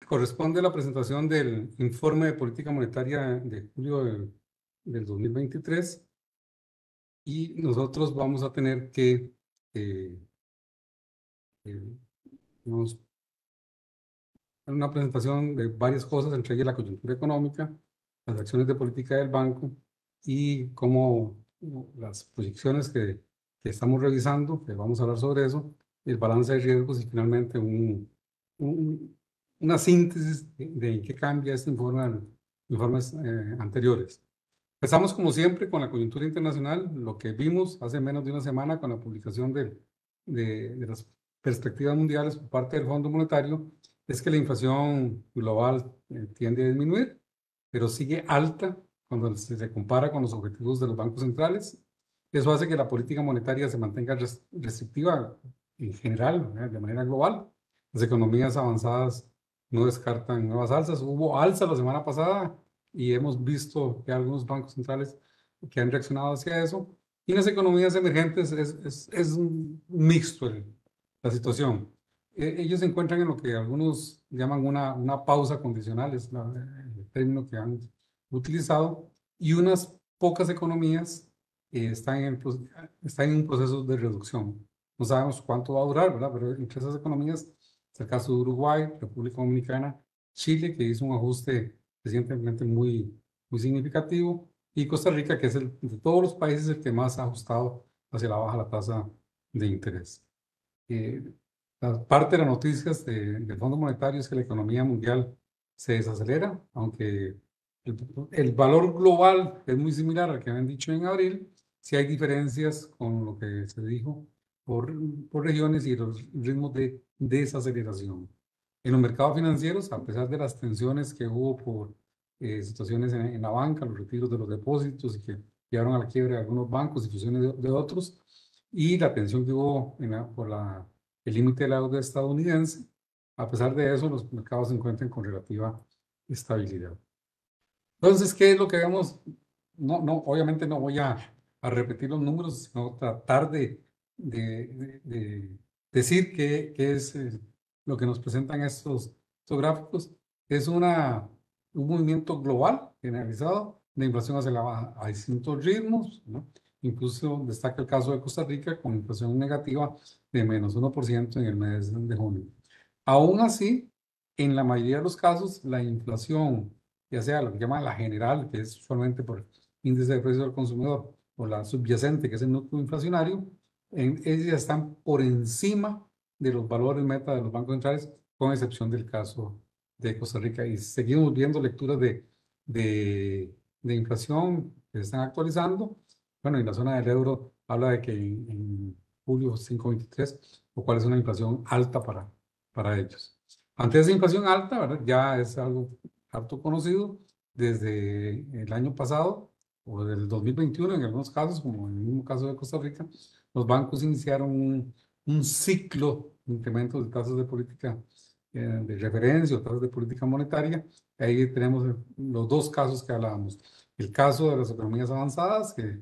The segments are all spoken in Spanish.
corresponde la presentación del informe de política monetaria de julio del 2023 y nosotros vamos a tener que eh, eh, nos- una presentación de varias cosas, entre ellas la coyuntura económica, las acciones de política del banco y cómo las proyecciones que estamos revisando, que vamos a hablar sobre eso, el balance de riesgos y finalmente un- una síntesis de en qué cambia este informe a los informes anteriores. Empezamos como siempre con la coyuntura internacional, lo que vimos hace menos de una semana con la publicación de las perspectivas mundiales por parte del Fondo Monetario, es que la inflación global tiende a disminuir, pero sigue alta cuando se compara con los objetivos de los bancos centrales. Eso hace que la política monetaria se mantenga restrictiva en general, de manera global. Las economías avanzadas no descartan nuevas alzas. Hubo alza la semana pasada y hemos visto que algunos bancos centrales que han reaccionado hacia eso. Y en las economías emergentes es un mixto la situación. Ellos se encuentran en lo que algunos llaman una pausa condicional, es el término que han utilizado, y unas pocas economías están en un proceso de reducción. No sabemos cuánto va a durar, ¿verdad? Pero entre esas economías es el caso de Uruguay, República Dominicana, Chile, que hizo un ajuste recientemente muy significativo, y Costa Rica, que es de todos los países el que más ha ajustado hacia la baja la tasa de interés. Eh, Parte de las noticias del Fondo Monetario es que la economía mundial se desacelera, aunque el valor global es muy similar al que habían dicho en abril, sí hay diferencias con lo que se dijo por, por regiones y los ritmos de desaceleración. En los mercados financieros, a pesar de las tensiones que hubo por situaciones en la banca, los retiros de los depósitos y que llevaron a la quiebra de algunos bancos y fusiones de otros, y la tensión que hubo por el límite de la deuda estadounidense, a pesar de eso, los mercados se encuentran con relativa estabilidad. Entonces, ¿qué es lo que vemos? No, no, obviamente no voy a repetir los números, sino tratar de decir qué es lo que nos presentan estos gráficos. Es un movimiento global generalizado de inflación hacia la baja a distintos ritmos, ¿no? Incluso destaca el caso de Costa Rica con inflación negativa de -1% en el mes de junio. Aún así, en la mayoría de los casos, la inflación, ya sea lo que llaman la general, que es usualmente por índice de precios del consumidor, o la subyacente, que es el núcleo inflacionario, ellas están por encima de los valores meta de los bancos centrales, con excepción del caso de Costa Rica. Y seguimos viendo lecturas de inflación que se están actualizando. Bueno, y la zona del euro habla de que en julio 5,23, lo cual es una inflación alta para ellos. Ante esa inflación alta, ¿verdad? Ya es algo harto conocido desde el año pasado o del 2021 en algunos casos, como en el mismo caso de Costa Rica, los bancos iniciaron un ciclo de incrementos de tasas de política de referencia o tasas de política monetaria. Ahí tenemos los dos casos que hablábamos. El caso de las economías avanzadas, que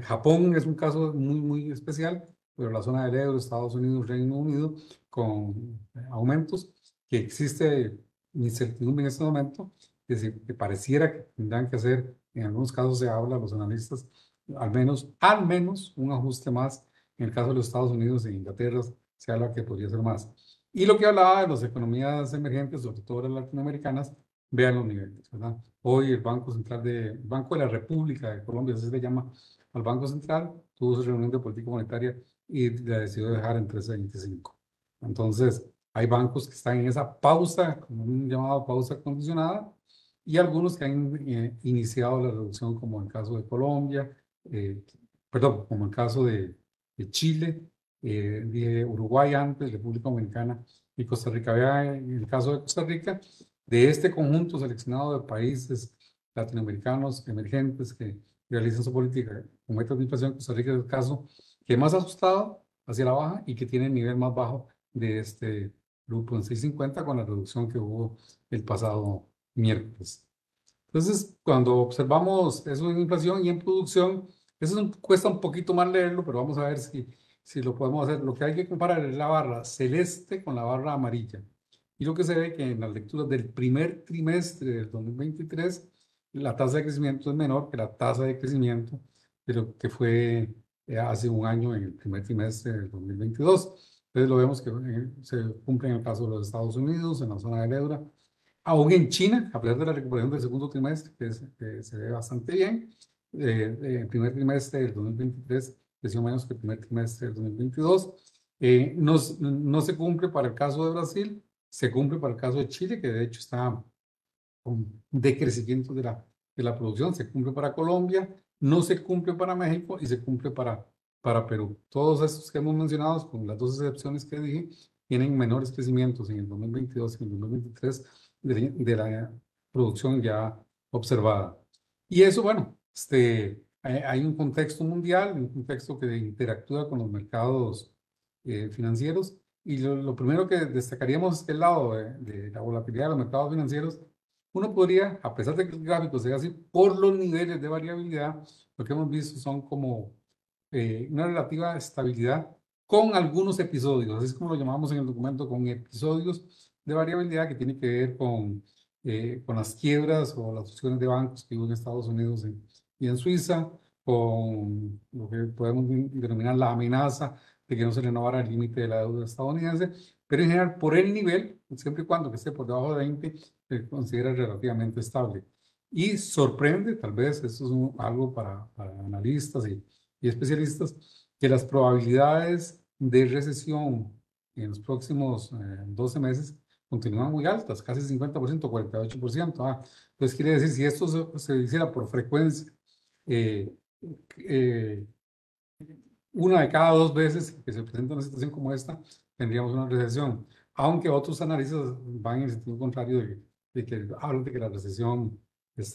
Japón es un caso muy especial, pero la zona del euro, Estados Unidos, Reino Unido, con aumentos, que existe incertidumbre en este momento, que pareciera que tendrán que hacer, en algunos casos se habla, los analistas, al menos un ajuste más. En el caso de los Estados Unidos e Inglaterra, se habla que podría ser más. Y lo que hablaba de las economías emergentes, sobre todo las latinoamericanas, vean los niveles, ¿verdad? Hoy el Banco de la República de Colombia, así se le llama al Banco Central, tuvo su reunión de política monetaria y la decidió dejar en 3,25. Entonces, hay bancos que están en esa pausa, como un llamado pausa condicionada, y algunos que han iniciado la reducción, como en el caso de Colombia, eh, perdón, como en el caso de Chile, de Uruguay antes, República Dominicana y Costa Rica. Vea, en el caso de Costa Rica, de este conjunto seleccionado de países latinoamericanos emergentes que realizan su política con metas de inflación, Costa Rica es el caso que más ha asustado hacia la baja y que tiene el nivel más bajo de este grupo en 650 con la reducción que hubo el pasado miércoles. Entonces, cuando observamos eso en inflación y en producción, cuesta un poquito más leerlo, pero vamos a ver si lo podemos hacer. Lo que hay que comparar es la barra celeste con la barra amarilla. Y lo que se ve que en las lecturas del primer trimestre del 2023, la tasa de crecimiento es menor que la tasa de crecimiento de lo que fue hace un año en el primer trimestre del 2022. Entonces lo vemos que se cumple en el caso de los Estados Unidos, en la zona del euro, aún en China, a pesar de la recuperación del segundo trimestre, que se ve bastante bien. El primer trimestre del 2023 creció menos que el primer trimestre del 2022. No se cumple para el caso de Brasil, se cumple para el caso de Chile, que de hecho está con decrecimiento de la producción, se cumple para Colombia, no se cumple para México y se cumple para Perú. Todos estos que hemos mencionado, con las dos excepciones que dije, tienen menores crecimientos en el 2022 y en el 2023 de la producción ya observada. Y eso, bueno, hay un contexto mundial, un contexto que interactúa con los mercados financieros. Y lo primero que destacaríamos es que el lado de la volatilidad de los mercados financieros, uno podría, a pesar de que el gráfico sea así, por los niveles de variabilidad, lo que hemos visto son como una relativa estabilidad con algunos episodios, así es como lo llamamos en el documento, con episodios de variabilidad que tiene que ver con las quiebras o las fusiones de bancos que hubo en Estados Unidos y en Suiza, con lo que podemos denominar la amenaza de que no se renovara el límite de la deuda estadounidense, pero en general por el nivel, siempre y cuando que esté por debajo de 20, se considera relativamente estable. Y sorprende, tal vez, esto es algo para analistas y especialistas, que las probabilidades de recesión en los próximos 12 meses continúan muy altas, casi 50%, 48%. Entonces quiere decir, si esto se hiciera por frecuencia, eh, eh, una de cada 2 veces que se presenta una situación como esta, tendríamos una recesión. Aunque otros analistas van en el sentido contrario de que hablan de que la recesión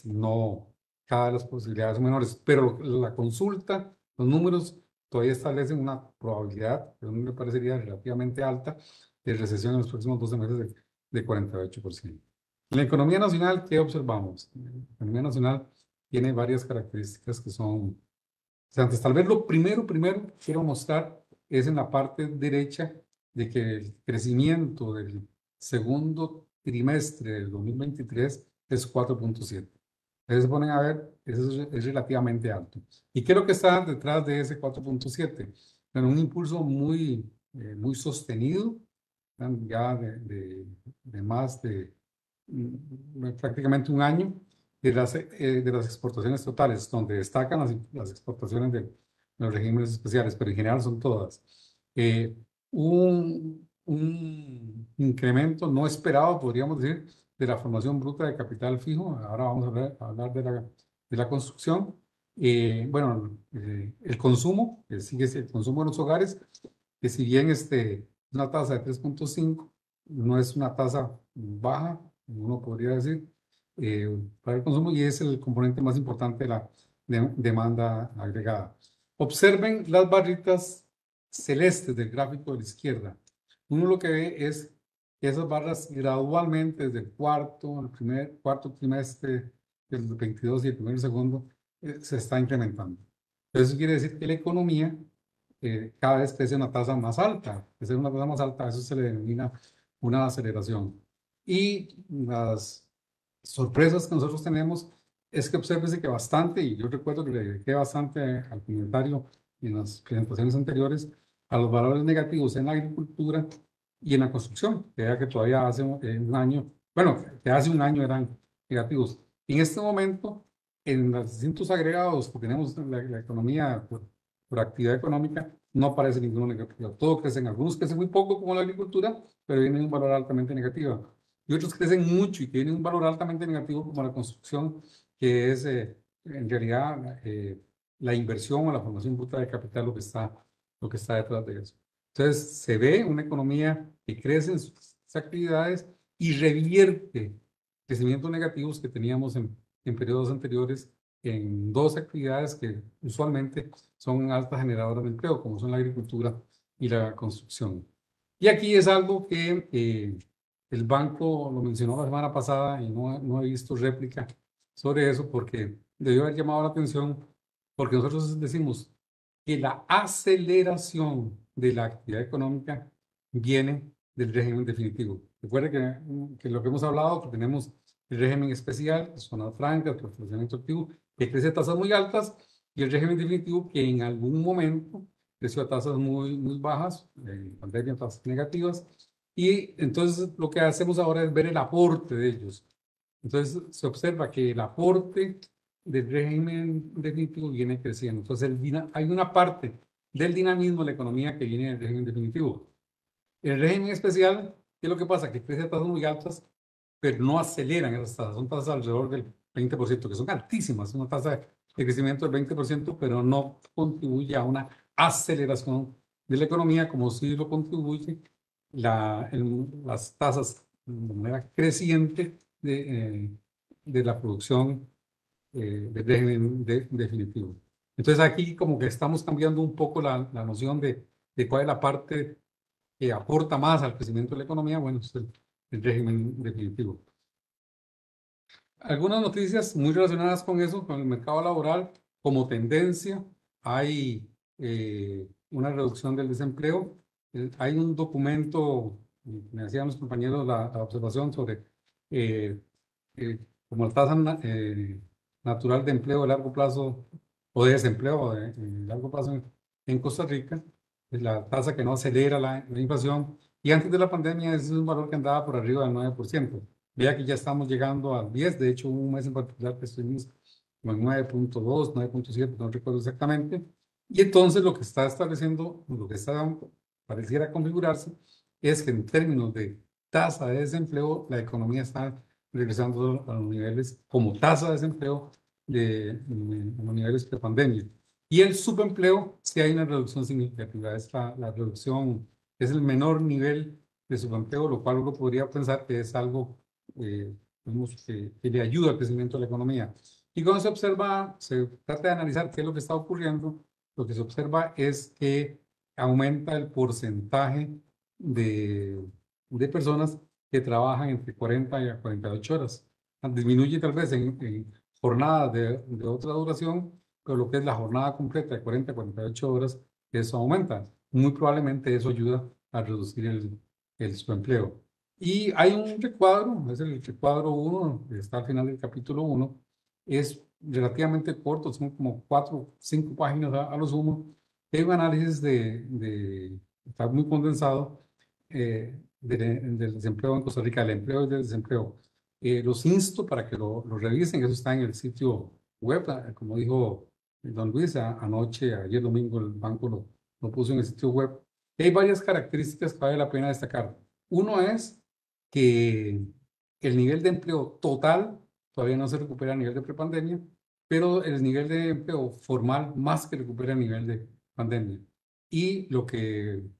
no, cada vez las posibilidades son menores. Pero la consulta, los números todavía establecen una probabilidad, que a mí me parecería relativamente alta, de recesión en los próximos 12 meses de 48%. En la economía nacional, ¿qué observamos? La economía nacional tiene varias características que son antes. Tal vez lo primero que quiero mostrar es en la parte derecha de que el crecimiento del segundo trimestre del 2023 es 4.7. Ustedes se ponen a ver, eso es relativamente alto. ¿Y qué es lo que está detrás de ese 4.7? Bueno, un impulso muy sostenido, ya de más de prácticamente un año de las exportaciones totales, donde destacan las exportaciones de los regímenes especiales, pero en general son todas. Eh, un incremento no esperado, podríamos decir, de la formación bruta de capital fijo. Ahora vamos a hablar de la construcción. Bueno, el consumo, que sigue el consumo en los hogares, que si bien una tasa de 3.5 no es una tasa baja, uno podría decir, para el consumo, y es el componente más importante de la demanda agregada. Observen las barritas celestes del gráfico de la izquierda. Uno lo que ve es que esas barras gradualmente desde el cuarto trimestre del 22 y el primer y segundo se está incrementando. Eso quiere decir que la economía cada vez crece a una tasa más alta. Crecer una tasa más alta, eso se le denomina una aceleración. Y las sorpresas que nosotros tenemos es que obsérvese que bastante, y yo recuerdo que le dediqué bastante al comentario en las presentaciones anteriores, a los valores negativos en la agricultura y en la construcción, que era que todavía hace un año, bueno, que hace un año eran negativos. En este momento, en los distintos agregados que tenemos en la economía por actividad económica, no aparece ninguno negativo. Todo crece, algunos crecen muy poco como la agricultura, pero tienen un valor altamente negativo. Y otros crecen mucho y tienen un valor altamente negativo como la construcción, que es en realidad la inversión o la formación bruta de capital lo que está detrás de eso. Entonces se ve una economía que crece en sus actividades y revierte crecimientos negativos que teníamos en periodos anteriores en dos actividades que usualmente son altas generadoras de empleo, como son la agricultura y la construcción. Y aquí es algo que el banco lo mencionó la semana pasada y no he visto réplica sobre eso porque debió haber llamado la atención, porque nosotros decimos que la aceleración de la actividad económica viene del régimen definitivo. Recuerde que lo que hemos hablado, que tenemos el régimen especial, zonas francas, reflexionamiento activo, que crece a tasas muy altas, y el régimen definitivo, que en algún momento creció a tasas muy bajas, en pandemia, tasas negativas, y entonces lo que hacemos ahora es ver el aporte de ellos. Entonces se observa que el aporte del régimen definitivo viene creciendo. Entonces hay una parte del dinamismo de la economía que viene del régimen definitivo. El régimen especial, ¿qué es lo que pasa? Que crece a tasas muy altas, pero no aceleran esas tasas. Son tasas alrededor del 20%, que son altísimas. Una tasa de crecimiento del 20%, pero no contribuye a una aceleración de la economía, como sí lo contribuye las tasas de manera creciente de la producción del régimen definitivo. Entonces aquí como que estamos cambiando un poco la noción de cuál es la parte que aporta más al crecimiento de la economía. Bueno, es el régimen definitivo. Algunas noticias muy relacionadas con eso, con el mercado laboral, como tendencia, hay una reducción del desempleo. Hay un documento, me decían los compañeros la observación sobre eh, como la tasa natural de empleo de largo plazo o de desempleo de largo plazo en Costa Rica, es la tasa que no acelera la inflación, y antes de la pandemia ese es un valor que andaba por arriba del 9%. Vea que ya estamos llegando al 10, de hecho hubo un mes en particular que estuvimos como en 9.2, 9.7, no recuerdo exactamente, y entonces lo que está estableciendo, lo que está pareciera configurarse, es que en términos de tasa de desempleo, la economía está regresando a los niveles como tasa de desempleo a los niveles de pandemia. Y el subempleo, sí hay una reducción significativa. La reducción es el menor nivel de subempleo, lo cual uno podría pensar que es algo digamos, que le ayuda al crecimiento de la economía. Y cuando se observa, se trata de analizar qué es lo que está ocurriendo, lo que se observa es que aumenta el porcentaje de personas que trabajan entre 40 y 48 horas. Disminuye tal vez en jornadas de otra duración, pero lo que es la jornada completa de 40 a 48 horas, eso aumenta. Muy probablemente eso ayuda a reducir el subempleo. Y hay un recuadro, es el recuadro 1, que está al final del capítulo 1, es relativamente corto, son como 4, 5 páginas a lo sumo. Hay un análisis está muy condensado, del desempleo en Costa Rica, del empleo y del desempleo. Los insto para que lo revisen, eso está en el sitio web, como dijo don Luis, anoche, ayer domingo, el banco lo puso en el sitio web. Y hay varias características que vale la pena destacar. Uno es que el nivel de empleo total todavía no se recupera a nivel de prepandemia, pero el nivel de empleo formal más que recupera a nivel de pandemia. Y lo que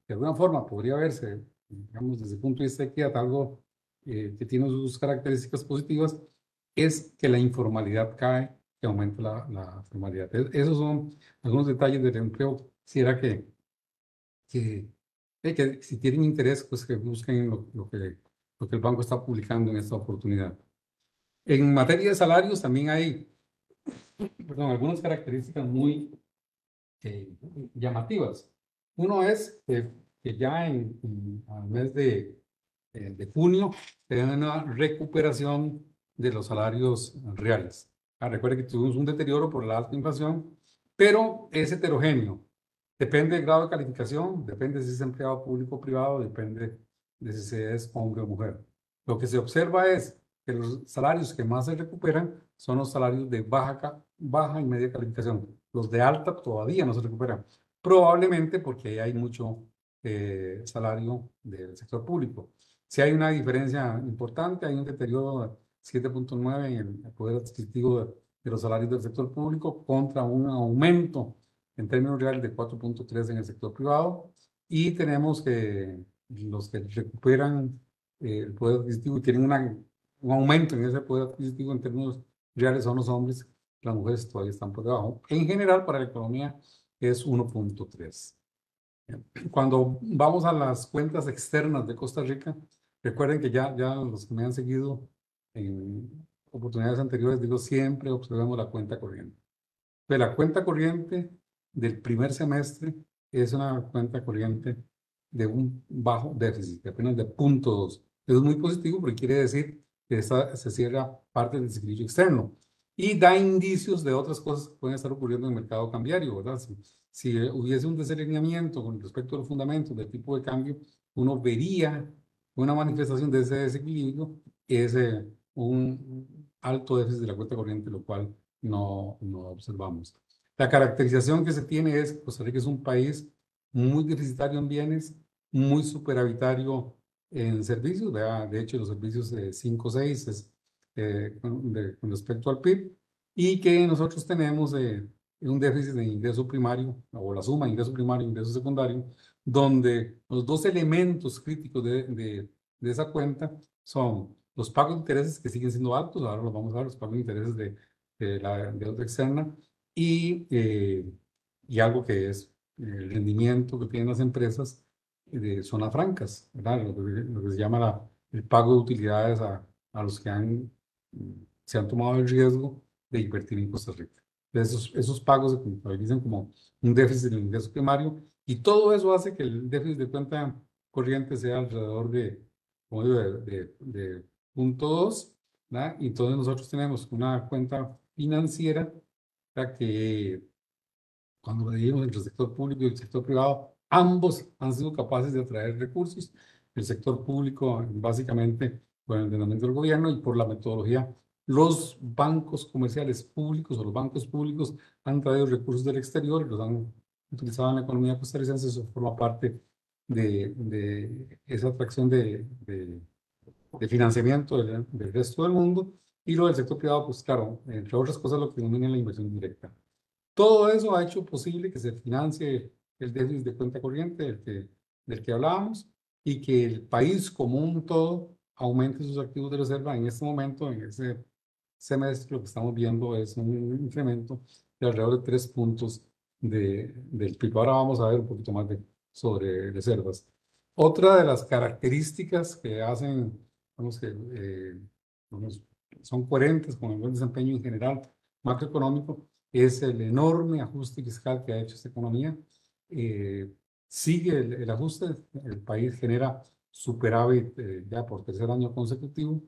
de alguna forma podría verse, digamos, desde el punto de vista de equidad, algo que tiene sus características positivas, es que la informalidad cae, que aumenta la formalidad. Esos son algunos detalles del empleo. Quisiera que, que si tienen interés, pues que busquen lo que el banco está publicando en esta oportunidad. En materia de salarios también hay, perdón, algunas características muy eh, llamativas. Uno es que ya al mes de junio se da una recuperación de los salarios reales. Recuerde que tuvimos un deterioro por la alta inflación, pero es heterogéneo. Depende del grado de calificación, depende si es empleado público o privado, depende de si se es hombre o mujer. Lo que se observa es que los salarios que más se recuperan son los salarios de baja y media calificación. Los de alta todavía no se recuperan, probablemente porque hay mucho salario del sector público. Si hay una diferencia importante, hay un deterioro de 7.9 en el poder adquisitivo de los salarios del sector público contra un aumento en términos reales de 4.3 en el sector privado, y tenemos que los que recuperan el poder adquisitivo y tienen un aumento en ese poder adquisitivo en términos reales son los hombres, las mujeres todavía están por debajo. En general, para la economía es 1.3. Cuando vamos a las cuentas externas de Costa Rica, recuerden que ya los que me han seguido en oportunidades anteriores, digo, siempre observamos la cuenta corriente. Pues la cuenta corriente del primer semestre es una cuenta corriente de un bajo déficit, de apenas de 0.2. Eso es muy positivo porque quiere decir que se cierra parte del ciclo externo y da indicios de otras cosas que pueden estar ocurriendo en el mercado cambiario, ¿verdad? Si hubiese un desalineamiento con respecto a los fundamentos del tipo de cambio, uno vería una manifestación de ese desequilibrio, es un alto déficit de la cuenta corriente, lo cual no observamos. La caracterización que se tiene es que Costa Rica es un país muy deficitario en bienes, muy superavitario en servicios, ¿verdad? De hecho los servicios de 5 o 6 es, con respecto al PIB, y que nosotros tenemos un déficit de ingreso primario, o la suma de ingreso primario e ingreso secundario, donde los dos elementos críticos de esa cuenta son los pagos de intereses, que siguen siendo altos, ahora los vamos a ver, los pagos de intereses de la deuda externa, y algo que es el rendimiento que tienen las empresas de zonas francas, ¿verdad? Lo que se llama el pago de utilidades a los que se han tomado el riesgo de invertir en Costa Rica. Esos pagos se contabilizan como un déficit del ingreso primario, y todo eso hace que el déficit de cuenta corriente sea alrededor de, como digo, de 0.2, ¿verdad? Y entonces nosotros tenemos una cuenta financiera, ¿verdad? Que cuando medimos entre el sector público y el sector privado, ambos han sido capaces de atraer recursos. El sector público, básicamente, por el ordenamiento del gobierno y por la metodología, los bancos comerciales públicos o los bancos públicos han traído recursos del exterior y los han utilizado en la economía costarricense. Eso forma parte de esa atracción de financiamiento del resto del mundo. Y lo del sector privado, pues claro, entre otras cosas, lo que denomina la inversión directa. Todo eso ha hecho posible que se financie el déficit de cuenta corriente del que hablábamos, y que el país como un todo aumente sus activos de reserva. En este momento, en ese semestre, lo que estamos viendo es un incremento de alrededor de 3 puntos del PIB. Ahora vamos a ver un poquito más sobre reservas. Otra de las características que hacen, vamos, que vamos, son coherentes con el buen desempeño en general macroeconómico, es el enorme ajuste fiscal que ha hecho esta economía. Eh, Sigue el ajuste, el país genera superávit ya por tercer año consecutivo,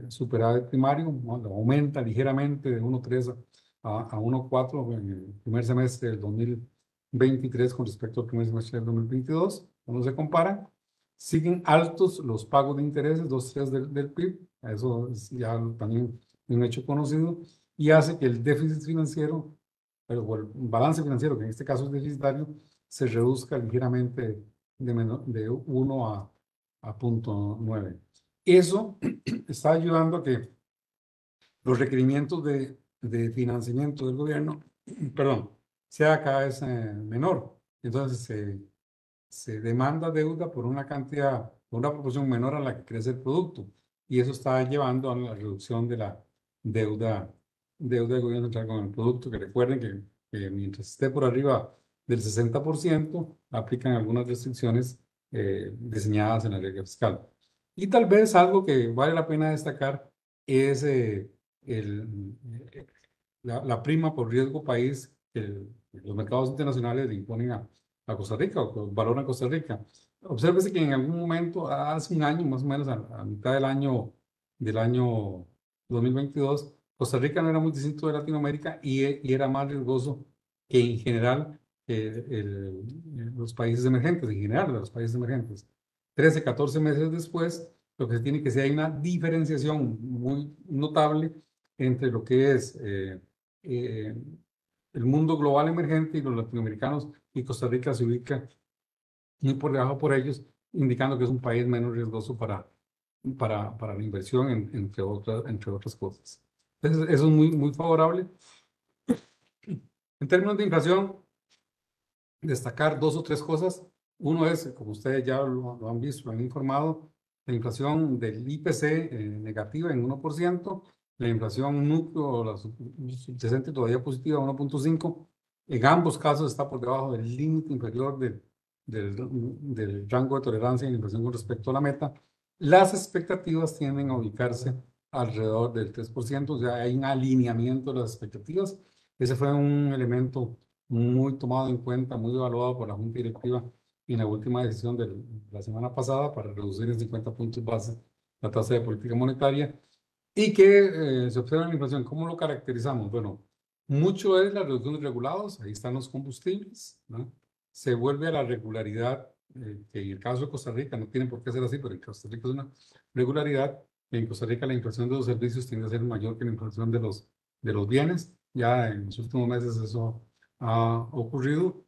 superávit primario, ¿no? Aumenta ligeramente de 1,3 a 1,4 en el primer semestre del 2023 con respecto al primer semestre del 2022. Cuando se compara, siguen altos los pagos de intereses, 2,3 del PIB, eso es ya también un hecho conocido, y hace que el déficit financiero, o el balance financiero, que en este caso es deficitario, se reduzca ligeramente de 1 a 0.9. Eso está ayudando a que los requerimientos de financiamiento del gobierno, perdón, sea cada vez menor. Entonces se demanda deuda por una cantidad, por una proporción menor a la que crece el producto, y eso está llevando a la reducción de la deuda, deuda del gobierno central con el producto, que recuerden que mientras esté por arriba del 60%, aplican algunas restricciones diseñadas en la regla fiscal. Y tal vez algo que vale la pena destacar es el, la prima por riesgo país que los mercados internacionales le imponen a Costa Rica, o valoran a Costa Rica. Obsérvese que en algún momento, hace un año, más o menos a mitad del año 2022, Costa Rica no era muy distinto de Latinoamérica, y era más riesgoso que en general los países emergentes, en general de los países emergentes. 13, 14 meses después, lo que se tiene que ser, hay una diferenciación muy notable entre lo que es eh, el mundo global emergente y los latinoamericanos, y Costa Rica se ubica muy por debajo por ellos, indicando que es un país menos riesgoso para la inversión, entre otras cosas. Entonces, eso es muy favorable. En términos de inflación, destacar dos o tres cosas. Uno es, como ustedes ya lo han visto, lo han informado, la inflación del IPC negativa en 1%, la inflación núcleo, la subyacente todavía positiva, 1,5. En ambos casos está por debajo del límite inferior del rango de tolerancia en la inflación con respecto a la meta. Las expectativas tienden a ubicarse alrededor del 3%, o sea, hay un alineamiento de las expectativas. Ese fue un elemento muy tomado en cuenta, muy evaluado por la Junta Directiva en la última decisión de la semana pasada para reducir en 50 puntos base la tasa de política monetaria y que se observa en la inflación. ¿Cómo lo caracterizamos? Bueno, mucho es la reducción de regulados, ahí están los combustibles, ¿no? Se vuelve a la regularidad, que en el caso de Costa Rica no tiene por qué ser así, pero en Costa Rica es una regularidad. En Costa Rica la inflación de los servicios tiende a ser mayor que la inflación de los bienes. Ya en los últimos meses eso ha ocurrido.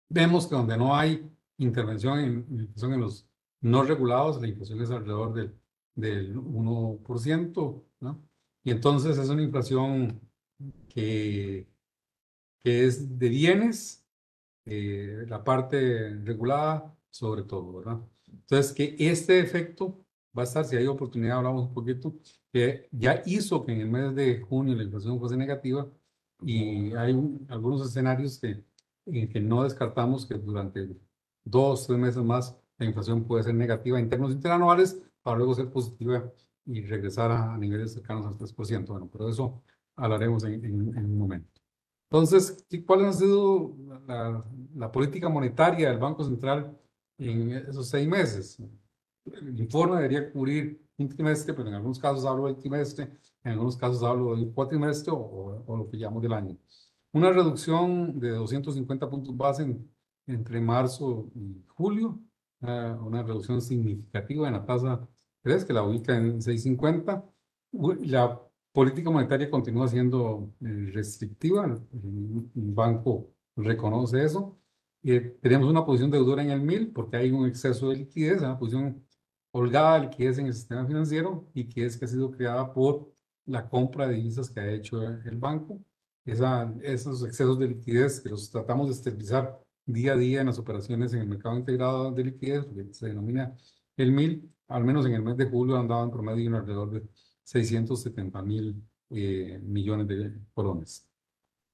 Vemos que donde no hay intervención en inflación en los no regulados, la inflación es alrededor del 1%, ¿no? Y entonces es una inflación que, que es de bienes, la parte regulada sobre todo, ¿verdad? Entonces, que este efecto va a estar, si hay oportunidad, hablamos un poquito, que ya hizo que en el mes de junio la inflación fuese negativa y hay algunos escenarios en que no descartamos que durante 2, 3 meses más la inflación puede ser negativa en términos interanuales para luego ser positiva y regresar a niveles cercanos al 3%. Bueno, pero eso hablaremos en un momento. Entonces, ¿cuál ha sido la política monetaria del Banco Central en esos 6 meses? El informe debería cubrir un trimestre, pero en algunos casos hablo del trimestre, en algunos casos hablo del cuatrimestre o lo que llamamos del año. Una reducción de 250 puntos base entre marzo y julio, una reducción significativa en la tasa de interés que la ubica en 6,50. La política monetaria continúa siendo restrictiva, el banco reconoce eso. Tenemos una posición deudora en el 1000 porque hay un exceso de liquidez, una posición holgada de liquidez en el sistema financiero y que ha sido creada por la compra de divisas que ha hecho el banco. Esos excesos de liquidez que los tratamos de estabilizar día a día en las operaciones en el mercado integrado de liquidez, que se denomina el 1000, al menos en el mes de julio andaba en promedio en alrededor de 670.000 millones de colones.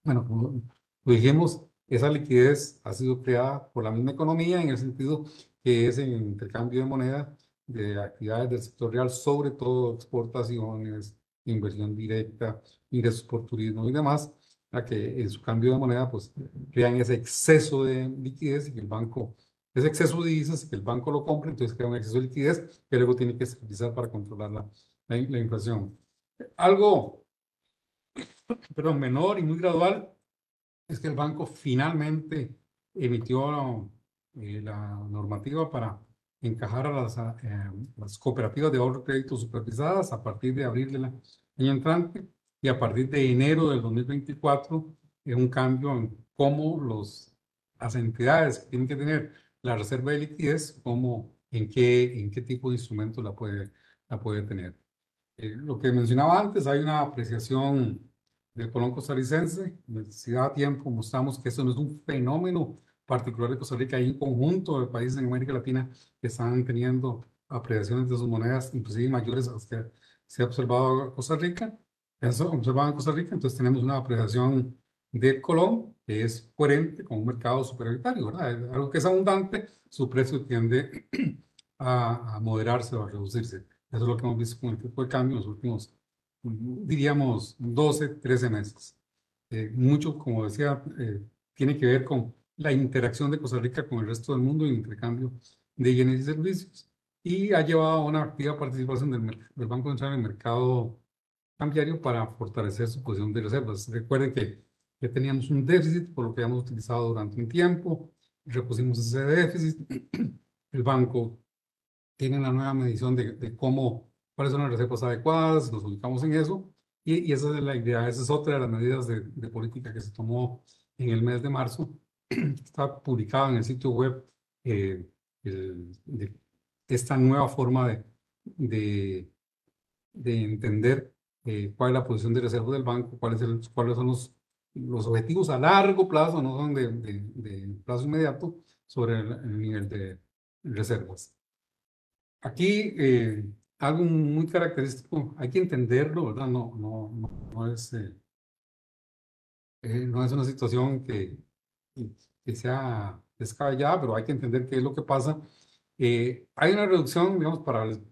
Bueno, como lo dijimos, esa liquidez ha sido creada por la misma economía en el sentido que es en intercambio de moneda de actividades del sector real, sobre todo exportaciones, inversión directa, ingresos por turismo y demás, a que en su cambio de moneda pues crean ese exceso de liquidez y que el banco, ese exceso de divisas y que el banco lo compre, entonces crea un exceso de liquidez que luego tiene que estabilizar para controlar la inflación. Algo, perdón, menor y muy gradual es que el banco finalmente emitió la normativa para encajar a las cooperativas de ahorro y crédito supervisadas a partir de abril del año entrante y a partir de enero del 2024 un cambio en cómo las entidades que tienen que tener la reserva de liquidez, cómo, en qué tipo de instrumentos la puede tener. Lo que mencionaba antes, hay una apreciación del colón costarricense. Si da tiempo, mostramos que eso no es un fenómeno particular de Costa Rica. Hay un conjunto de países en América Latina que están teniendo apreciaciones de sus monedas, inclusive mayores a las que se ha observado en Costa Rica. Eso observado en Costa Rica, entonces tenemos una apreciación del colón que es coherente con un mercado superioritario, ¿verdad? Algo que es abundante, su precio tiende a moderarse o a reducirse. Eso es lo que hemos visto con el tipo de cambio en los últimos, diríamos, 12, 13 meses. Mucho, como decía, tiene que ver con la interacción de Costa Rica con el resto del mundo y el intercambio de bienes y servicios. Y ha llevado a una activa participación del Banco Central en el mercado cambiario para fortalecer su posición de reservas. Recuerden que teníamos un déficit, por lo que hemos utilizado durante un tiempo, repusimos ese déficit. El banco tienen la nueva medición de cuáles son las reservas adecuadas, nos ubicamos en eso, y esa es la idea, esa es otra de las medidas de política que se tomó en el mes de marzo, está publicada en el sitio web eh, de esta nueva forma de, de entender cuál es la posición de reserva del banco, cuáles son los objetivos a largo plazo, no son de plazo inmediato, sobre el nivel de reservas. Aquí, algo muy característico, hay que entenderlo, ¿verdad? No es una situación que sea descabellada, pero hay que entender qué es lo que pasa. Hay una reducción, digamos, para el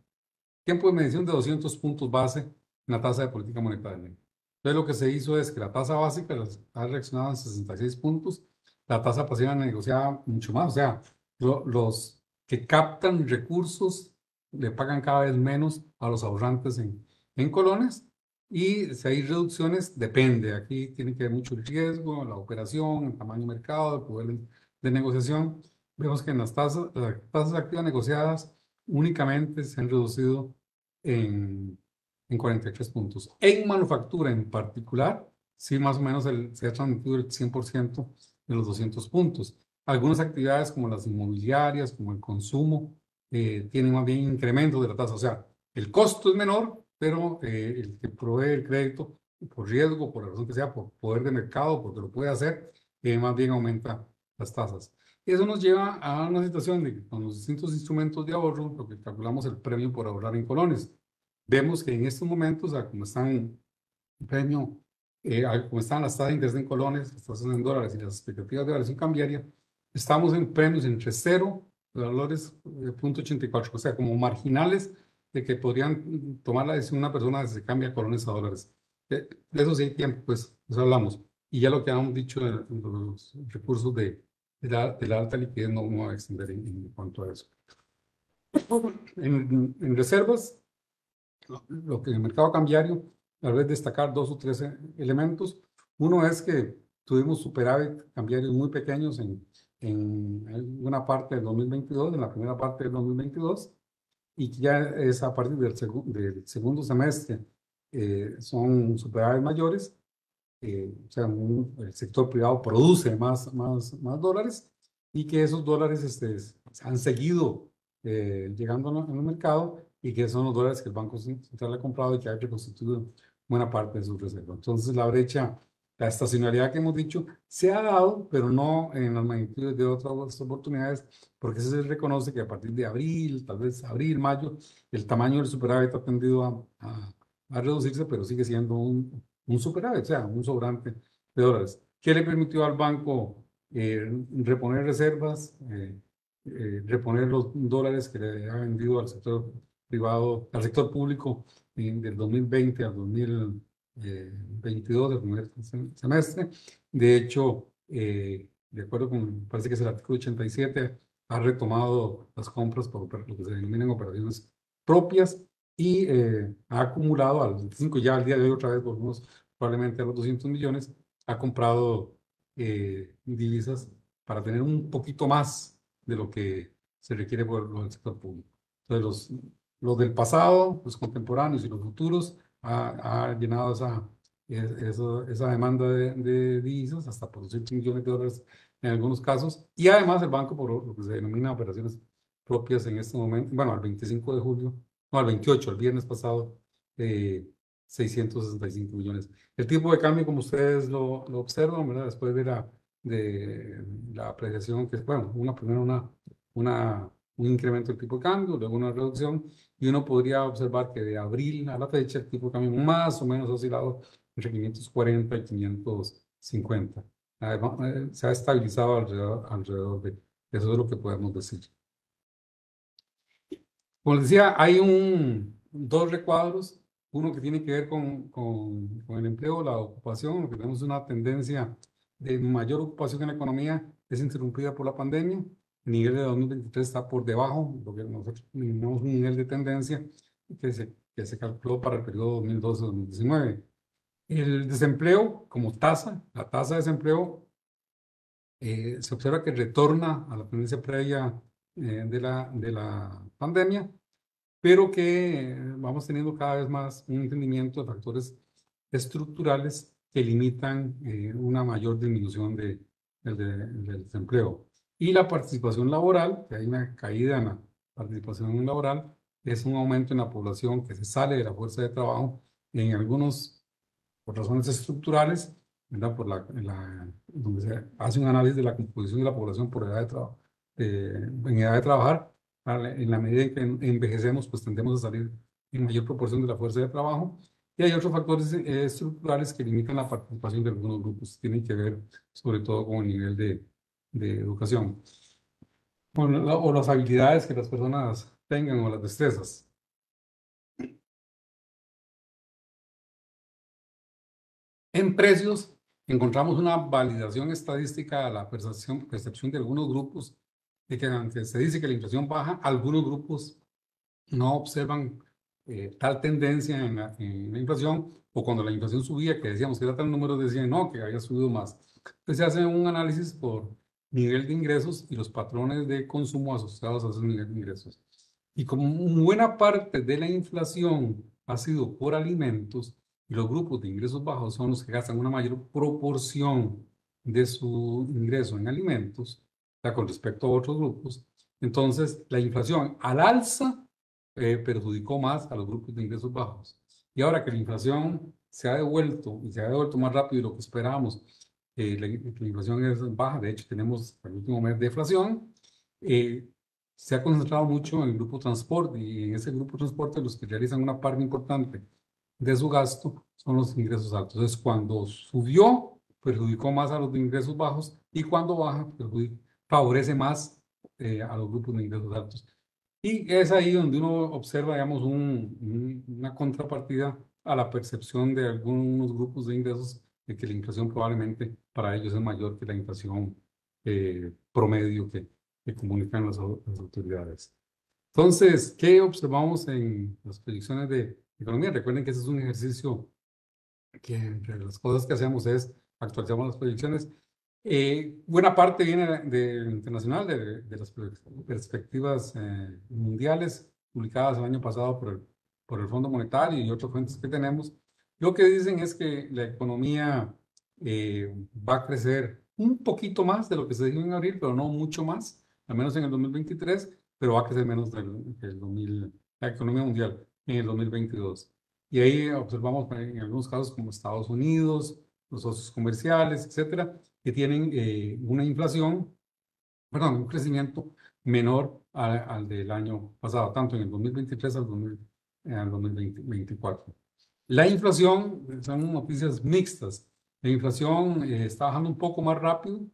tiempo de medición de 200 puntos base en la tasa de política monetaria. Entonces, lo que se hizo es que la tasa básica ha reaccionado en 66 puntos, la tasa pasiva negociada mucho más, o sea, los que captan recursos le pagan cada vez menos a los ahorrantes en colones, y si hay reducciones, depende. Aquí tiene que ver mucho el riesgo, la operación, el tamaño de mercado, el poder de negociación. Vemos que en las tasas activas negociadas únicamente se han reducido en 43 puntos. En manufactura en particular, sí, más o menos se ha transmitido el 100% de los 200 puntos. Algunas actividades como las inmobiliarias, como el consumo, tienen más bien incremento de la tasa. O sea, el costo es menor, pero el que provee el crédito, por riesgo, por la razón que sea, por poder de mercado, porque lo puede hacer, más bien aumenta las tasas. Y eso nos lleva a una situación de que con los distintos instrumentos de ahorro, lo que calculamos el premio por ahorrar en colones. Vemos que en estos momentos, como están el premio, como están las tasas de interés en colones, las tasas en dólares y las expectativas de variación cambiaria, estamos en premios entre 0 valores 0,84, o sea, como marginales de que podrían tomar la decisión una persona de si se cambia colones a dólares. De eso sí hay tiempo, pues, eso hablamos. Y ya lo que habíamos dicho de los recursos de la alta liquidez no me voy a extender en cuanto a eso. En reservas, lo que en el mercado cambiario, tal vez destacar dos o tres elementos. Uno es que tuvimos superávit cambiarios muy pequeños en alguna parte del 2022, en la primera parte del 2022, y que ya es a partir del segundo semestre, son superávit mayores. O sea, el sector privado produce más dólares, y que esos dólares han seguido llegando en el mercado, y que son los dólares que el Banco Central ha comprado y que ha reconstituido buena parte de su reserva. Entonces, la brecha, la estacionalidad que hemos dicho, se ha dado, pero no en las magnitudes de otras oportunidades, porque se reconoce que a partir de abril, tal vez abril, mayo, el tamaño del superávit ha tendido a reducirse, pero sigue siendo un superávit, o sea, un sobrante de dólares. ¿Qué le permitió al banco reponer reservas, reponer los dólares que le ha vendido al sector privado, al sector público del 2020 al 2022, del primer semestre? De hecho, de acuerdo con, parece que es el artículo 87, ha retomado las compras por lo que se denominan operaciones propias, y ha acumulado al 25, ya al día de hoy otra vez volvemos probablemente a los 200 millones, ha comprado divisas para tener un poquito más de lo que se requiere por el sector público. Entonces, los del pasado, los contemporáneos y los futuros, ha llenado esa demanda de divisas hasta por 200 millones de dólares en algunos casos, y además el banco, por lo que se denomina operaciones propias en este momento, bueno, al 25 de julio, no, al 28, el viernes pasado, 665 millones. El tipo de cambio, como ustedes lo observan, ¿verdad? Después de la apreciación, que es, bueno, primero un incremento del tipo de cambio, luego una reducción, y uno podría observar que de abril a la fecha el tipo de cambio más o menos ha oscilado entre 540 y 550. Se ha estabilizado alrededor de eso, es lo que podemos decir. Como les decía, hay dos recuadros, uno que tiene que ver con el empleo, la ocupación, lo que tenemos una tendencia de mayor ocupación en la economía, es interrumpida por la pandemia. El nivel de 2023 está por debajo, lo que nosotros tenemos un nivel de tendencia que se calculó para el periodo 2012-2019. El desempleo como tasa, la tasa de desempleo, se observa que retorna a la tendencia previa de la pandemia, pero que vamos teniendo cada vez más un entendimiento de factores estructurales que limitan una mayor disminución del desempleo. Y la participación laboral, que hay una caída en la participación laboral, es un aumento en la población que se sale de la fuerza de trabajo, en algunos por razones estructurales, ¿verdad? Donde se hace un análisis de la composición de la población por edad de trabajo, en edad de trabajar. En la medida en que envejecemos, pues tendemos a salir en mayor proporción de la fuerza de trabajo. Y hay otros factores estructurales que limitan la participación de algunos grupos. Tienen que ver sobre todo con el nivel de educación, o las habilidades que las personas tengan, o las destrezas. En precios, encontramos una validación estadística a la percepción de algunos grupos de que aunque se dice que la inflación baja, algunos grupos no observan tal tendencia en la inflación, o cuando la inflación subía, que decíamos que era tal número, decían no, que había subido más. Entonces se hace un análisis por nivel de ingresos y los patrones de consumo asociados a esos niveles de ingresos. Y como buena parte de la inflación ha sido por alimentos, y los grupos de ingresos bajos son los que gastan una mayor proporción de su ingreso en alimentos, o sea, con respecto a otros grupos, entonces la inflación al alza perjudicó más a los grupos de ingresos bajos. Y ahora que la inflación se ha devuelto y se ha devuelto más rápido de lo que esperábamos, la inflación es baja, de hecho tenemos el último mes de deflación, eh, se ha concentrado mucho en el grupo transporte y en ese grupo transporte los que realizan una parte importante de su gasto son los ingresos altos. Entonces cuando subió, perjudicó más a los de ingresos bajos y cuando baja, favorece más a los grupos de ingresos altos. Y es ahí donde uno observa, digamos, una contrapartida a la percepción de algunos grupos de ingresos de que la inflación probablemente para ellos es mayor que la inflación promedio que comunican las autoridades. Entonces, ¿qué observamos en las proyecciones de economía? Recuerden que ese es un ejercicio que entre las cosas que hacemos es actualizamos las proyecciones. Buena parte viene de internacional, de las perspectivas mundiales publicadas el año pasado por el Fondo Monetario y otras fuentes que tenemos. Lo que dicen es que la economía va a crecer un poquito más de lo que se dijo en abril, pero no mucho más, al menos en el 2023, pero va a crecer menos del 2000, la economía mundial en el 2022. Y ahí observamos en algunos casos como Estados Unidos, los socios comerciales, etcétera, que tienen una inflación, perdón, un crecimiento menor al del año pasado, tanto en el 2023 al 2024. La inflación, son noticias mixtas. La inflación está bajando un poco más rápido,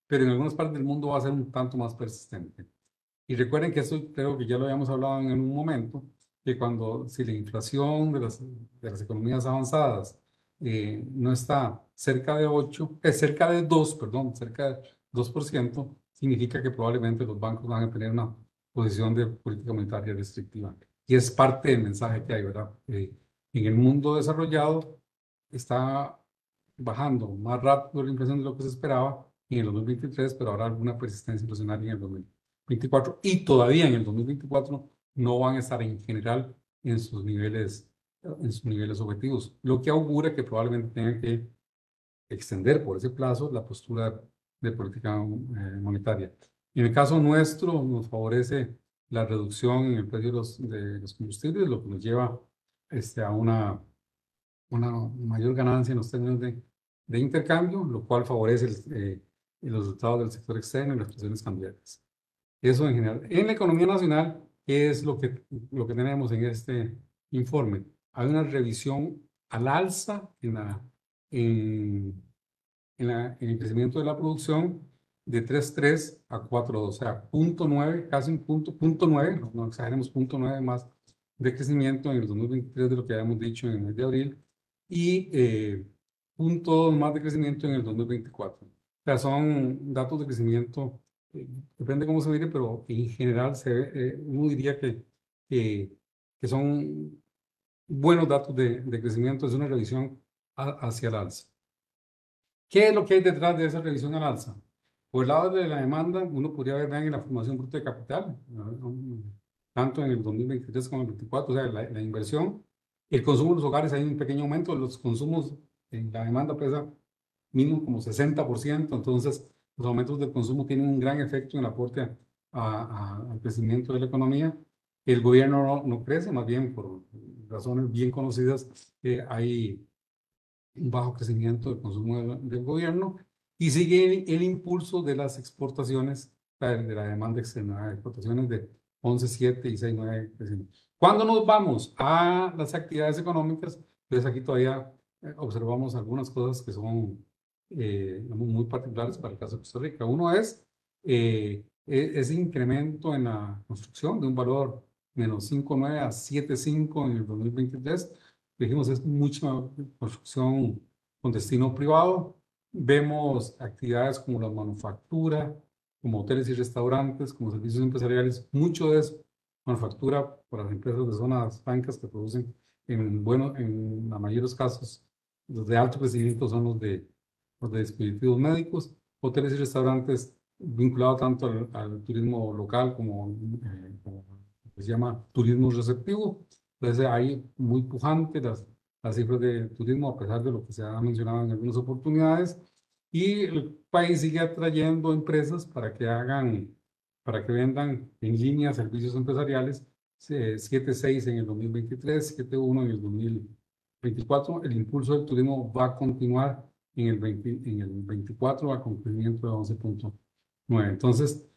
pero en algunas partes del mundo va a ser un tanto más persistente. Y recuerden que esto creo que ya lo habíamos hablado en un momento, que si la inflación de las economías avanzadas no está cerca de 8, es cerca de 2, perdón, cerca de 2%, significa que probablemente los bancos van a tener una posición de política monetaria restrictiva. Y es parte del mensaje que hay, ¿verdad? En el mundo desarrollado está bajando más rápido la inflación de lo que se esperaba en el 2023, pero habrá alguna persistencia inflacionaria en el 2024 y todavía en el 2024 no van a estar en general en sus niveles objetivos, lo que augura que probablemente tengan que extender por ese plazo la postura de política monetaria. En el caso nuestro, nos favorece la reducción en el precio de los combustibles, lo que nos lleva a una mayor ganancia en los términos de intercambio, lo cual favorece los resultados del sector externo y las presiones cambiarias. Eso en general. En la economía nacional, ¿qué es lo que tenemos en este informe? Hay una revisión al alza en, en el crecimiento de la producción de 3,3 a 4,2, o sea, 0,9, casi un punto 9, no exageremos, 0,9 más de crecimiento en el 2023 de lo que habíamos dicho en el mes de abril y 0,2 más de crecimiento en el 2024. O sea, son datos de crecimiento, depende cómo se mire, pero en general uno diría que, que son buenos datos de crecimiento, es una revisión hacia el alza. ¿Qué es lo que hay detrás de esa revisión al alza? Por el lado de la demanda, uno podría ver en la formación bruta de capital, tanto en el 2023 como en el 2024, o sea, la inversión. El consumo de los hogares hay un pequeño aumento, los consumos en la demanda pesa mínimo como 60%, entonces los aumentos del consumo tienen un gran efecto en el aporte al crecimiento de la economía. El gobierno no crece, más bien por razones bien conocidas, hay un bajo crecimiento del consumo del gobierno y sigue el impulso de las exportaciones, de la demanda externa, exportaciones de 11,7 y 6,9%. Cuando nos vamos a las actividades económicas, pues aquí todavía observamos algunas cosas que son muy particulares para el caso de Costa Rica. Uno es ese incremento en la construcción de un valor menos 5,9 a 7,5 en el 2023. Dijimos, es mucha construcción con destino privado. Vemos actividades como la manufactura, como hoteles y restaurantes, como servicios empresariales, mucho de eso, manufactura por las empresas de zonas francas que producen, en la mayoría de los casos, los de alto crecimiento son los de dispositivos médicos, hoteles y restaurantes vinculados tanto al turismo local como se llama turismo receptivo. Entonces, ahí muy pujante las cifras de turismo, a pesar de lo que se ha mencionado en algunas oportunidades. Y el país sigue atrayendo empresas para que vendan en línea servicios empresariales, 7.6 en el 2023, 7.1 en el 2024. El impulso del turismo va a continuar en el 24 a cumplimiento de 11.9. Entonces,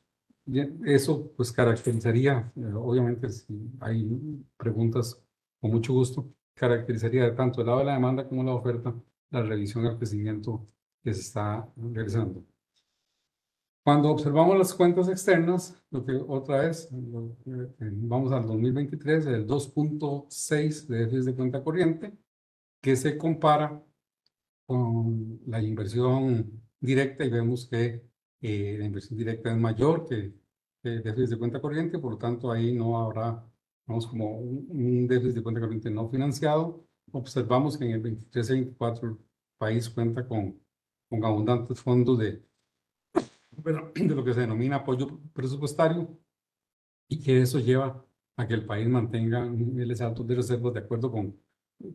eso pues caracterizaría, obviamente si hay preguntas, con mucho gusto, caracterizaría de tanto el lado de la demanda como la oferta, la revisión al crecimiento que se está realizando. Cuando observamos las cuentas externas, lo que otra vez, vamos al 2023, el 2.6 de déficit de cuenta corriente, que se compara con la inversión directa y vemos que la inversión directa es mayor que el déficit de cuenta corriente, por lo tanto ahí no habrá, vamos, como un déficit de cuenta corriente no financiado. Observamos que en el 23 y 24 el país cuenta con abundantes fondos de lo que se denomina apoyo presupuestario y que eso lleva a que el país mantenga niveles altos de reservas de acuerdo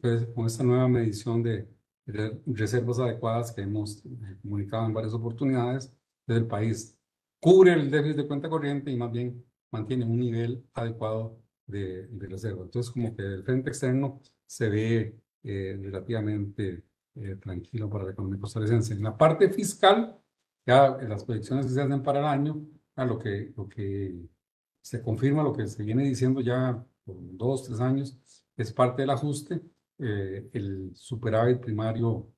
pues, con esta nueva medición de reservas adecuadas que hemos comunicado en varias oportunidades. Desde el país cubre el déficit de cuenta corriente y más bien mantiene un nivel adecuado de reserva. Entonces, como que el frente externo se ve relativamente tranquilo para la economía costarricense. En la parte fiscal, ya en las proyecciones que se hacen para el año, a lo que se confirma, lo que se viene diciendo ya por 2, 3 años, es parte del ajuste. El superávit primario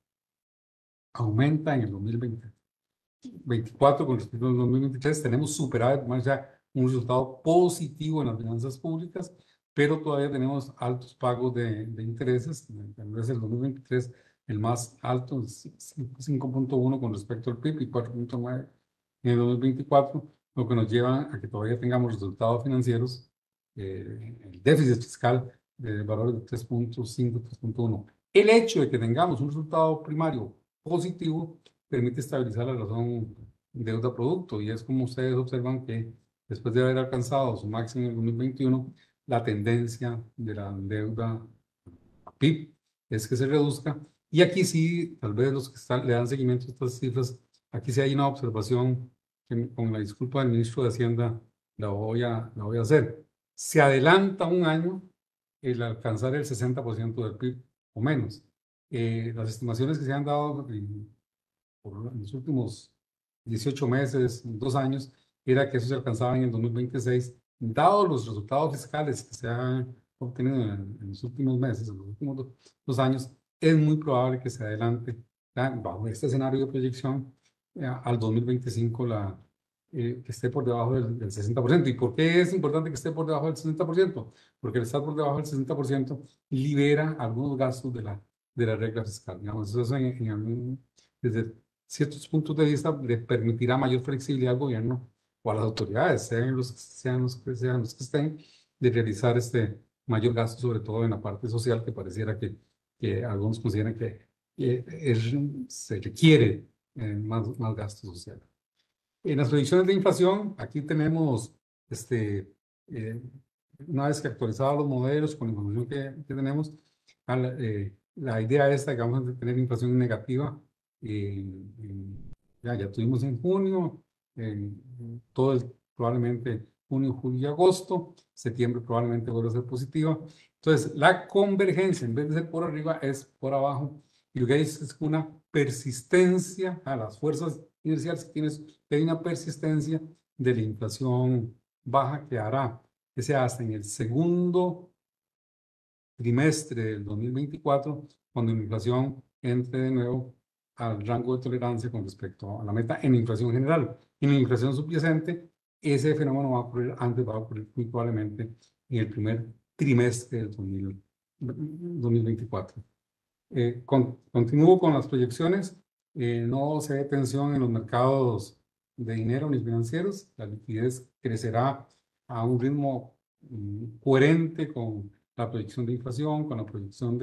aumenta en el 2024 con respecto al 2023. Tenemos superávit primario, o sea, un resultado positivo en las finanzas públicas, pero todavía tenemos altos pagos de intereses. Es el 2023 el más alto, 5.1 con respecto al PIB y 4.9 en el 2024, lo que nos lleva a que todavía tengamos resultados financieros, el déficit fiscal de valores de 3.5, 3.1. El hecho de que tengamos un resultado primario positivo permite estabilizar la razón deuda-producto y es como ustedes observan que después de haber alcanzado su máximo en el 2021, la tendencia de la deuda PIB es que se reduzca. Y aquí sí, tal vez los que le dan seguimiento a estas cifras, aquí sí hay una observación que con la disculpa del ministro de Hacienda la voy a hacer. Se adelanta un año el alcanzar el 60% del PIB o menos. Las estimaciones que se han dado por los últimos 18 meses, 2 años, era que eso se alcanzaba en el 2026, dado los resultados fiscales que se han obtenido en los últimos meses, en los últimos 2 años, es muy probable que se adelante, bajo este escenario de proyección, al 2025 que esté por debajo del 60%. ¿Y por qué es importante que esté por debajo del 60%? Porque el estar por debajo del 60% libera algunos gastos de la regla fiscal. Digamos, eso desde ciertos puntos de vista le permitirá mayor flexibilidad al gobierno o a las autoridades, sean los que estén, de realizar este mayor gasto, sobre todo en la parte social, que pareciera que algunos consideran se requiere más gasto social. En las predicciones de inflación, aquí tenemos, eh, una vez que actualizados los modelos con la información que tenemos, la idea es, digamos, de tener inflación negativa. Ya tuvimos en junio, probablemente junio, julio y agosto, septiembre probablemente vuelva a ser positiva. Entonces, la convergencia, en vez de ser por arriba, es por abajo. Y lo que hay es una persistencia a las fuerzas inerciales que hay una persistencia de la inflación baja que hará que sea hasta en el segundo trimestre del 2024, cuando la inflación entre de nuevo al rango de tolerancia con respecto a la meta en inflación general. En la inflación subyacente, ese fenómeno va a ocurrir antes, va a ocurrir muy probablemente en el primer trimestre del 2024. Continúo con las proyecciones. No se ve tensión en los mercados de dinero ni financieros. La liquidez crecerá a un ritmo coherente con la proyección de inflación, con la proyección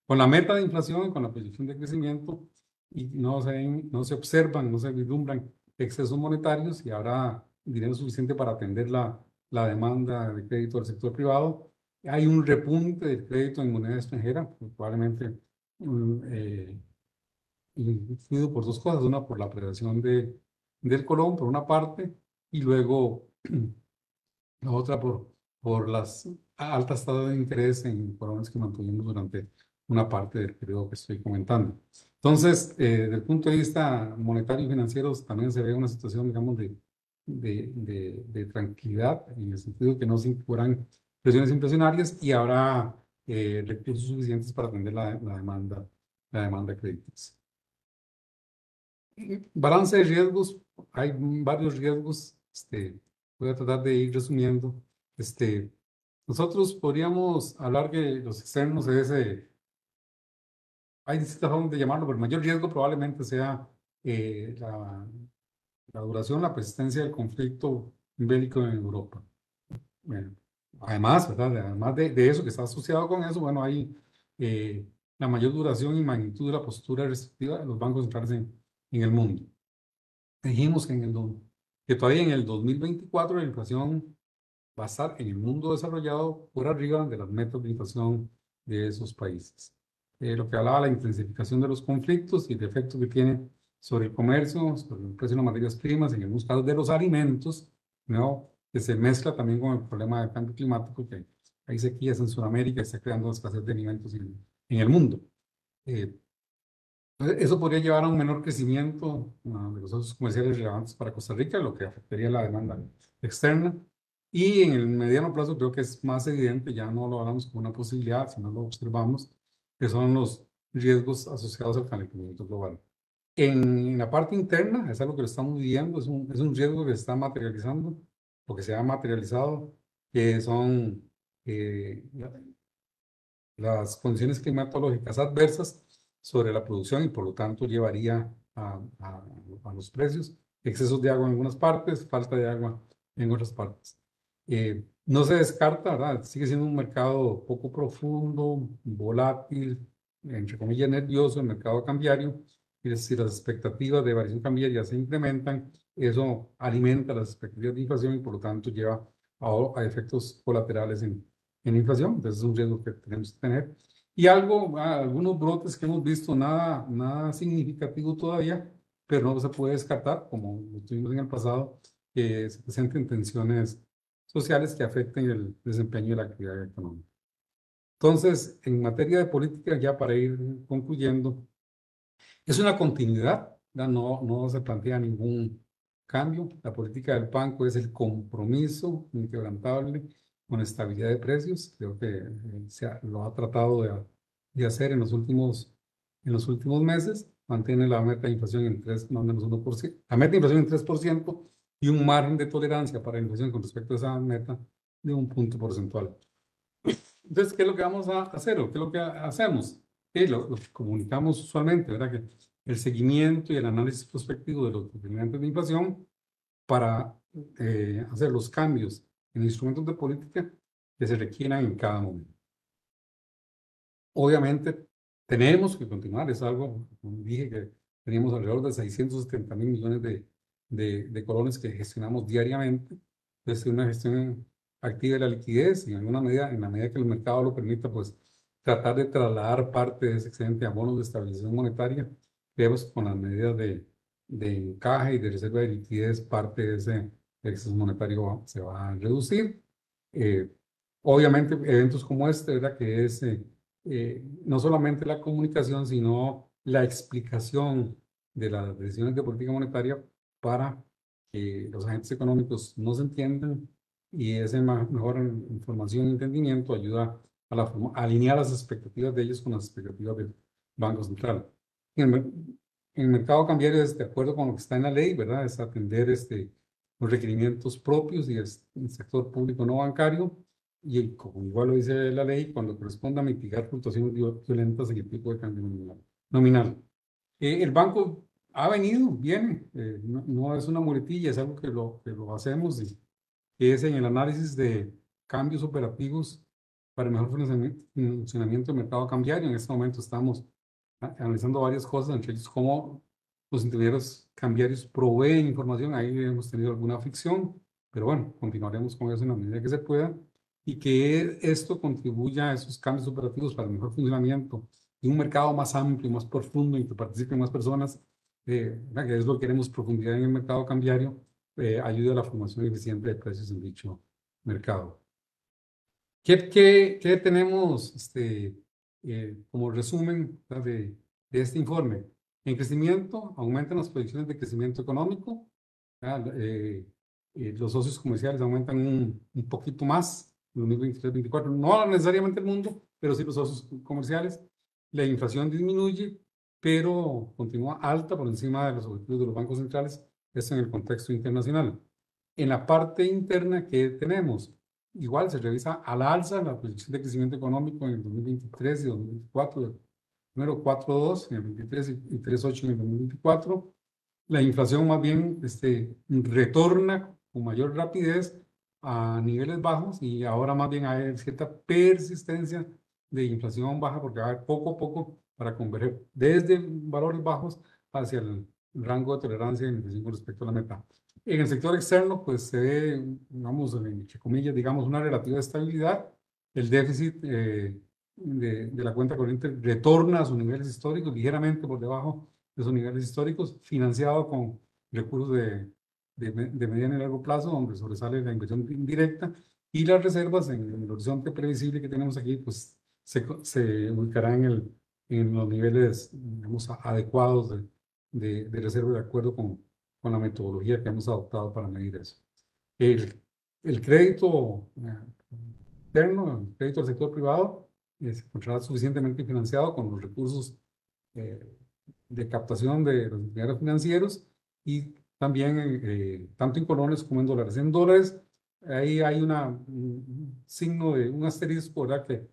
con la meta de inflación y con la proyección de crecimiento, y no se observan, no se vislumbran excesos monetarios, y habrá dinero suficiente para atender la demanda de crédito del sector privado. Hay un repunte del crédito en moneda extranjera, probablemente influido por dos cosas: una por la apreciación del colón, por una parte, y luego la otra por las altas tasas de interés en colones que mantuvimos durante una parte del periodo que estoy comentando. Entonces, desde el punto de vista monetario y financiero, también se ve una situación, digamos, de tranquilidad, en el sentido que no se incurran presiones inflacionarias, y habrá recursos suficientes para atender la demanda de créditos. Balance de riesgos: hay varios riesgos. Voy a tratar de ir resumiendo. Nosotros podríamos hablar que los externos hay distintas formas de llamarlo, pero el mayor riesgo probablemente sea la duración, la persistencia del conflicto bélico en Europa. Bueno, además, ¿verdad? Además de eso que está asociado con eso, bueno, hay la mayor duración y magnitud de la postura restrictiva de los bancos centrales en el mundo. Dijimos que todavía en el 2024 la inflación va a estar en el mundo desarrollado por arriba de las metas de inflación de esos países. Lo que hablaba, la intensificación de los conflictos y el efecto que tiene sobre el comercio, sobre el precio de las materias primas, en algunos casos de los alimentos, ¿no? Que se mezcla también con el problema del cambio climático, que hay sequías en Sudamérica y está creando escasez de alimentos en el mundo. Eso podría llevar a un menor crecimiento de los socios comerciales relevantes para Costa Rica, lo que afectaría la demanda externa. Y en el mediano plazo creo que es más evidente, ya no lo hablamos como una posibilidad, sino lo observamos, que son los riesgos asociados al calentamiento global. En la parte interna, es algo que lo estamos viviendo, es un riesgo que se está materializando, o que se ha materializado, que son las condiciones climatológicas adversas sobre la producción, y por lo tanto llevaría a los precios: excesos de agua en algunas partes, falta de agua en otras partes. No se descarta, ¿verdad? Sigue siendo un mercado poco profundo, volátil, entre comillas nervioso, el mercado cambiario. Es decir, las expectativas de variación cambiaria se incrementan, eso alimenta las expectativas de inflación y por lo tanto lleva a efectos colaterales en inflación. Entonces es un riesgo que tenemos que tener. Y algunos brotes que hemos visto, nada significativo todavía, pero no se puede descartar, como lo tuvimos en el pasado, que se presenten tensiones sociales que afecten el desempeño de la actividad económica. Entonces, en materia de política, ya para ir concluyendo, es una continuidad, ¿verdad? No se plantea ningún cambio. La política del banco es el compromiso inquebrantable con estabilidad de precios. Creo que lo ha tratado de hacer en los últimos meses. Mantiene la meta de inflación en 3, más o menos 1%. La meta de inflación en 3%, y un margen de tolerancia para la inflación con respecto a esa meta de un punto porcentual. Entonces, ¿qué es lo que vamos a hacer, o qué es lo que hacemos? Lo que comunicamos usualmente, ¿verdad? Que el seguimiento y el análisis prospectivo de los determinantes de inflación para hacer los cambios en instrumentos de política que se requieran en cada momento. Obviamente, tenemos que continuar, es algo, como dije, que teníamos alrededor de 670.000 millones de colones que gestionamos diariamente. Entonces, una gestión activa de la liquidez, y en alguna medida, en la medida que el mercado lo permita, pues tratar de trasladar parte de ese excedente a bonos de estabilización monetaria. Creemos que con las medidas de encaje y de reserva de liquidez, parte de ese exceso monetario se va a reducir. Obviamente, eventos como este, ¿verdad? Que es no solamente la comunicación, sino la explicación de las decisiones de política monetaria para que los agentes económicos nos entiendan, y esa mejor información y entendimiento ayuda a alinear las expectativas de ellos con las expectativas del Banco Central. En el mercado cambiario, es de acuerdo con lo que está en la ley, ¿verdad? Es atender los requerimientos propios y el sector público no bancario, y como igual lo dice la ley, cuando corresponda, mitigar fluctuaciones violentas en el tipo de cambio nominal. El banco ha venido, viene, no es una muletilla, es algo que lo hacemos y que es en el análisis de cambios operativos para el mejor funcionamiento del mercado cambiario. En este momento estamos analizando varias cosas, entre ellos cómo los intermediarios cambiarios proveen información. Ahí hemos tenido alguna fricción, pero bueno, continuaremos con eso en la medida que se pueda y que esto contribuya a esos cambios operativos para el mejor funcionamiento de un mercado más amplio, más profundo, en que participen más personas, que es lo que queremos, profundidad en el mercado cambiario, ayude a la formación eficiente de precios en dicho mercado. ¿Qué tenemos como resumen, ¿verdad?, de este informe? En crecimiento, aumentan las proyecciones de crecimiento económico. ¿Verdad? Los socios comerciales aumentan un poquito más en 2023-2024, no necesariamente el mundo, pero sí los socios comerciales. La inflación disminuye, pero continúa alta por encima de los objetivos de los bancos centrales, esto en el contexto internacional. En la parte interna, ¿qué tenemos? Igual se revisa a la alza la proyección de crecimiento económico en el 2023 y 2024, número 4.2 en el 23 y 3.8 en el 2024. La inflación más bien retorna con mayor rapidez a niveles bajos y ahora más bien hay cierta persistencia de inflación baja porque va a haber poco a poco para converger desde valores bajos hacia el rango de tolerancia de inflación con respecto a la meta. En el sector externo, pues se ve, digamos, entre comillas, digamos, una relativa estabilidad. El déficit de la cuenta corriente retorna a sus niveles históricos, ligeramente por debajo de sus niveles históricos, financiado con recursos de mediano y largo plazo, donde sobresale la inversión indirecta, y las reservas en el horizonte previsible que tenemos aquí, pues se ubicarán en los niveles, digamos, adecuados de reserva de acuerdo con la metodología que hemos adoptado para medir eso. El crédito externo, el crédito del sector privado, se encontrará suficientemente financiado con los recursos eh, de captación de los intermediarios financieros y también tanto en colones como en dólares. En dólares, ahí hay un signo de un asterisco, ¿verdad? Que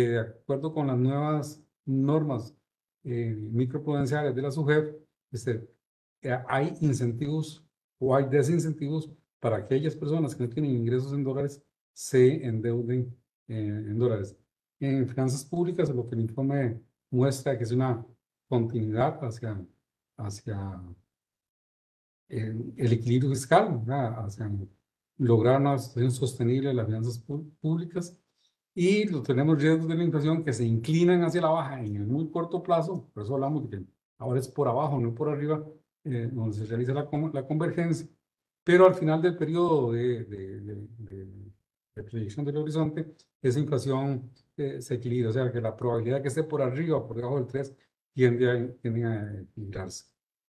de acuerdo con las nuevas normas microprudenciales de la SUGEF, hay incentivos o hay desincentivos para aquellas personas que no tienen ingresos en dólares se endeuden en dólares. En finanzas públicas, lo que el informe muestra que es una continuidad hacia el equilibrio fiscal, ¿verdad? Hacia lograr una situación sostenible de las finanzas públicas. Y tenemos riesgos de la inflación que se inclinan hacia la baja en el muy corto plazo, por eso hablamos de que ahora es por abajo, no por arriba, donde se realiza la convergencia, pero al final del periodo de proyección del horizonte, esa inflación se equilibra, o sea que la probabilidad de que esté por arriba o por debajo del 3 tiende a equilibrarse.